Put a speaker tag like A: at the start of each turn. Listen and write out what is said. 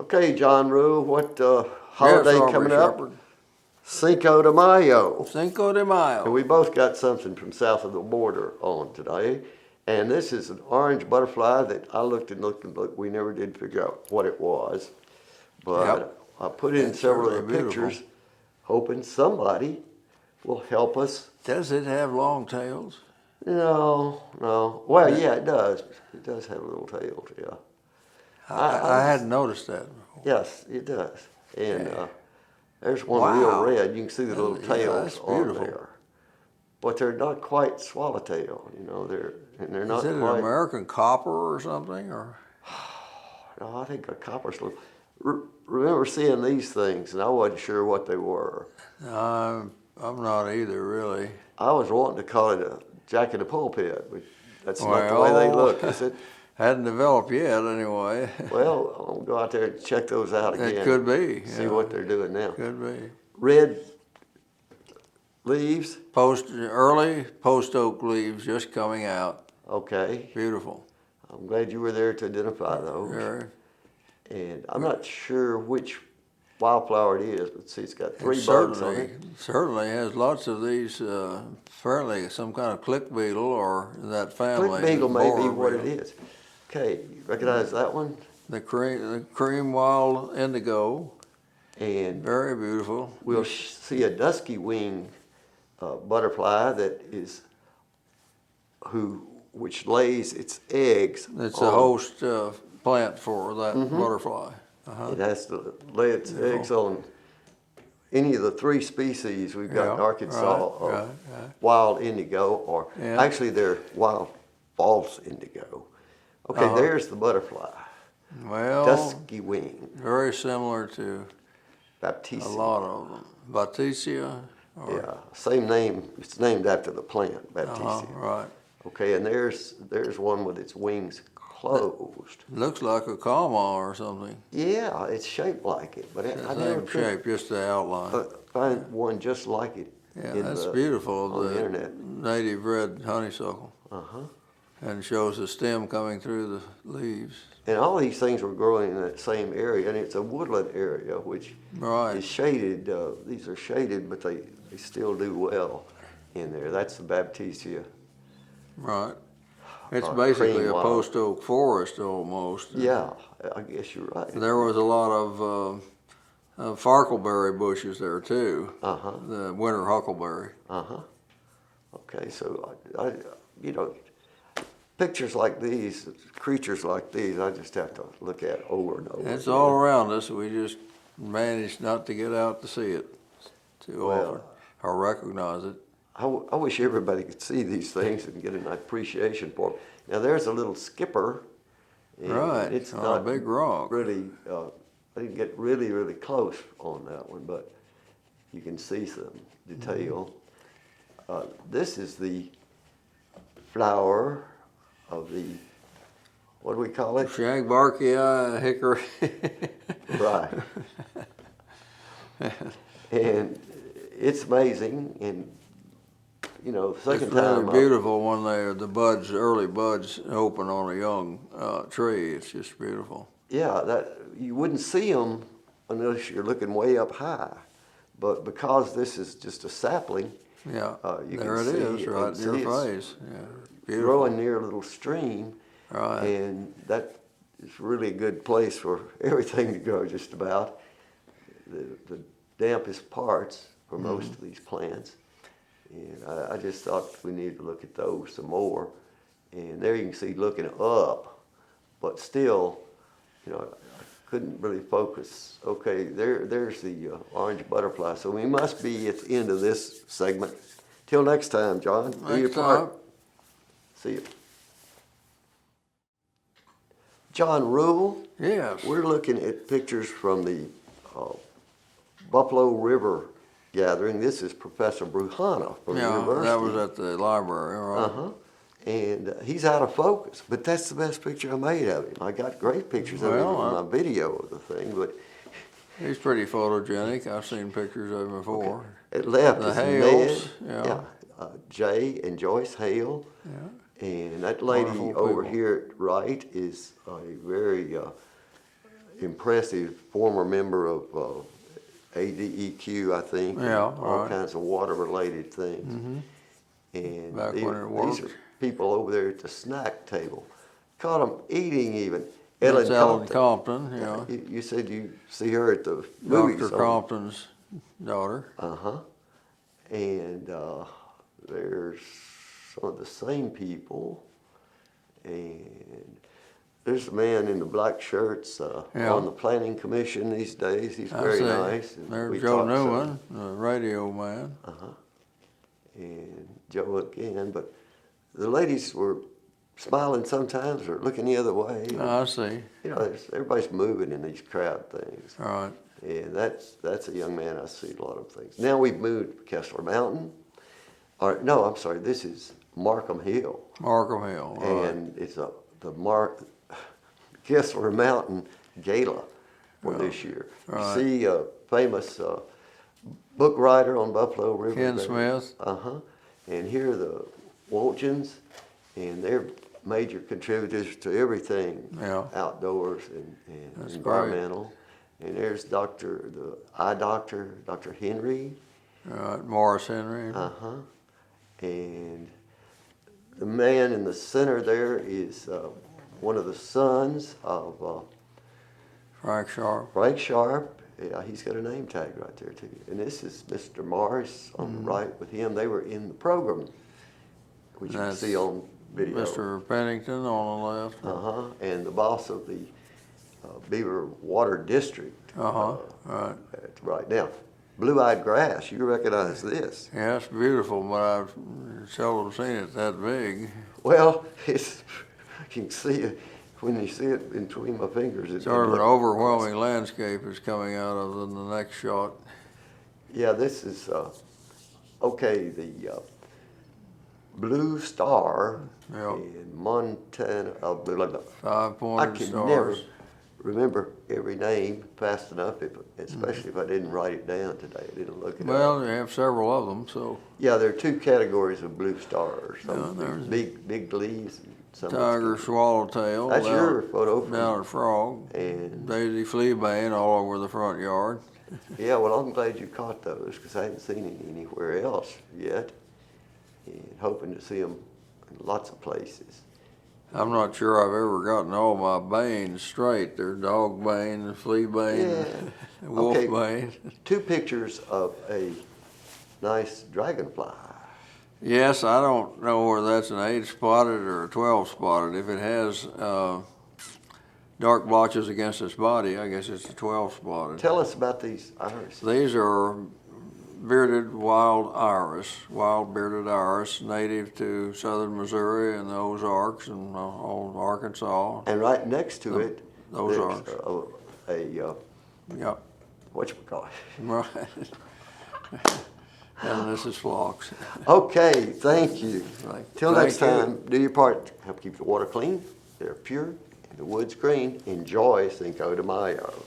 A: Okay, JohRossRule, what holiday
B: Yes,
A: coming
B: Aubrey
A: up?
B: Shepherd.
A: Cinco de Mayo.
B: Cinco de
A: And
B: Mayo.
A: we both got something from south of the border on today. And this is an orange butterfly that I looked and looked. We never did figure out what it was. But
B: Yep.
A: I put in
B: It's
A: several of the
B: certainly beautiful.
A: pictures, hoping somebody will help us.
B: Does it have long tails?
A: No. Well, yeah, it does. It does have little tails, yeah.
B: I hadn't noticed that before.
A: Yes, it does. And
B: Okay.
A: there's one real
B: Wow.
A: red. You can see the little
B: Yeah,
A: tails
B: that's
A: on
B: beautiful.
A: there. But they're not quite swallowtail, they're not
B: Is it an
A: quite.
B: American copper or something? Or
A: No, I think a copper's little. Remember seeing these things, and I wasn't sure what they were.
B: I'm not either, really.
A: I was wanting to call it a jack in the pulpit, but that's not the way they look, is it?
B: Hadn't developed yet, anyway.
A: Well, I'll go out there and check those out again.
B: It could be.
A: See
B: yeah.
A: what they're doing now.
B: Could be.
A: Red leaves.
B: Early post oak leaves just coming out.
A: Okay.
B: Beautiful.
A: I'm glad you were there to identify those.
B: Very.
A: And I'm not sure which wildflower it is, but see, it's got three bugs on it.
B: Certainly has lots of these, apparently some kind of click beetle or that family.
A: Click beetle may be
B: borer
A: what it
B: beetle.
A: is. Okay, you recognize that one?
B: The cream wild indigo,
A: And
B: very beautiful.
A: we'll see a dusky wing butterfly which lays its eggs.
B: It's a host plant for that butterfly.
A: It has to lay its eggs on any of the three species we've got in
B: Yeah,
A: Arkansas of
B: right.
A: wild indigo, or
B: Yeah.
A: actually they're wild false indigo. Okay, there's the butterfly.
B: Well,
A: Dusky wing,
B: very similar to a
A: Baptisia.
B: lot of them. Baptisia?
A: Yeah, same name. It's named after the plant, Baptisia.
B: Right.
A: Okay, and there's one with its wings closed.
B: Looks like a comma or something.
A: Yeah, it's shaped like it, but I never
B: Same
A: could
B: shape, just the outline.
A: find one just like it.
B: Yeah,
A: in
B: that's
A: the-
B: beautiful.
A: on the internet.
B: Native red honeysuckle.
A: Uh-huh.
B: And shows the stem coming through the leaves.
A: And all these things were growing in that same area, and it's a woodland area, which
B: Right.
A: is shaded. These are shaded, but they still do well in there. That's the Baptisia.
B: Right. It's
A: Or
B: basically
A: cream
B: a
A: wild.
B: post oak forest almost.
A: Yeah, I guess you're right.
B: There was a lot of farkleberry bushes there too.
A: Uh-huh.
B: The winter huckleberry.
A: Uh-huh. Okay, so I pictures like these, creatures like these, I just have to look at over and over.
B: It's
A: again.
B: all around us. We just managed not to get out to see it too
A: Well,
B: often or recognize it.
A: I wish everybody could see these things and get an appreciation for them. Now there's a little skipper. and
B: Right,
A: It's
B: on a
A: not
B: big rock.
A: really. I didn't get really close on that one, but you can see some detail. This is the flower of the, what do we call it?
B: Shagbarkia hickory.
A: Right. And it's amazing, and the second
B: It's really
A: time
B: beautiful when the early buds open on a young tree. It's just beautiful.
A: yeah, that you wouldn't see them unless you're looking way up high, but because this is just a sapling,
B: Yeah,
A: you
B: there
A: can
B: it
A: see
B: is, right
A: and
B: in your
A: see it's
B: face. Yeah, beautiful.
A: growing near a little stream,
B: Right.
A: and that is really a good place for everything to grow. Just about the dampest parts for most of these plants. And I just thought we needed to look at those some more. And there you can see looking up, but still, I couldn't really focus. Okay, there's the orange butterfly. So we must be at the end of this segment. Till next time, John. Do your
B: Next
A: part.
B: time.
A: See you. JohRossRule,
B: Yes.
A: we're looking at pictures from the Buffalo River gathering. This is Professor Bruhana from the
B: Yeah,
A: university.
B: that was at the library, right?
A: Uh-huh. And he's out of focus, but that's the best picture I made of him. I got great pictures of him
B: Well,
A: in my video of the thing, but
B: He's pretty photogenic. I've seen pictures of him before.
A: at left
B: The
A: is
B: Hales,
A: Ned,
B: yeah.
A: Jay and Joyce Hale.
B: Yeah.
A: And that lady
B: Wonderful
A: over
B: people.
A: here at right is a very impressive former member of ADEQ, I think.
B: Yeah,
A: all
B: right.
A: kinds of water-related things. And
B: Back when it
A: these
B: worked.
A: are people over there at the snack table. Caught them eating even.
B: That's Ellen
A: Compton.
B: Compton, yeah.
A: You said you see her at the movies.
B: Dr. Compton's daughter.
A: Uh-huh. And there's some of the same people. And there's a man in the black shirts
B: Yeah.
A: on the planning commission these days. He's
B: I
A: very
B: see.
A: nice. And we
B: There's Joe
A: talked some.
B: Newman, the radio man.
A: And Joe again. But the ladies were smiling sometimes or looking the other way.
B: I see.
A: You know, everybody's moving in these crowd things.
B: All right.
A: And that's a young man I see a lot of things. Now we've moved to Kessler Mountain. Or no, I'm sorry, this is Markham Hill.
B: Markham Hill. All right.
A: And it's Kessler Mountain Gala for this year.
B: Right.
A: You see a famous book writer on Buffalo River.
B: Ken
A: there.
B: Smith.
A: And here are the Wolchins, and they're major contributors to everything outdoors and
B: That's
A: environmental. Great. And there's the eye doctor, Dr. Henry.
B: All right, Morris Henry.
A: And the man in the center there is one of the sons of
B: Frank Sharp.
A: Frank Sharp. Yeah, he's got a name tag right there too. And this is Mr. Morris on the right with him. They were in the program, which you can see on video.
B: Mr. Pennington on the left.
A: And the boss of the Beaver Water District.
B: Right.
A: That's right. Now, blue-eyed grass, you recognize this.
B: Yeah, it's beautiful, but I've seldom seen it that big.
A: Well, you can see it when you see it in between my fingers.
B: Sort of an overwhelming landscape is coming out of in the next shot.
A: Yeah, this is, okay, the Blue Star in Montana.
B: Five-pointed
A: I can
B: stars.
A: never remember every name fast enough, especially if I didn't write it down today. I didn't look it up.
B: Well, you have several of them, so.
A: Yeah, there are two categories of blue stars. Some
B: there's
A: big leaves and some
B: Tiger swallowtail.
A: That's your photo.
B: Down frog.
A: And
B: Daisy fleabane all over the front yard.
A: yeah, well, I'm glad you caught those because I haven't seen any anywhere else yet. And hoping to see them in lots of places.
B: I'm not sure I've ever gotten all my banes straight. They're dog bane, flea bane, wolf bane.
A: Two pictures of a nice dragonfly.
B: Yes, I don't know whether that's an 8-spotted or a 12-spotted. If it has dark blotches against its body, I guess it's a 12-spotted.
A: Tell us about these irises.
B: These are bearded wild bearded iris, native to southern Missouri and the Ozarks and all Arkansas.
A: And right next to it,
B: those
A: there's
B: Yep.
A: whatchamacallit.
B: Right. And this is phlox.
A: Okay, thank you. Till
B: Thank
A: next time, do your part. Help keep the water clean, they're pure, and the woods green. Enjoy Cinco de Mayo.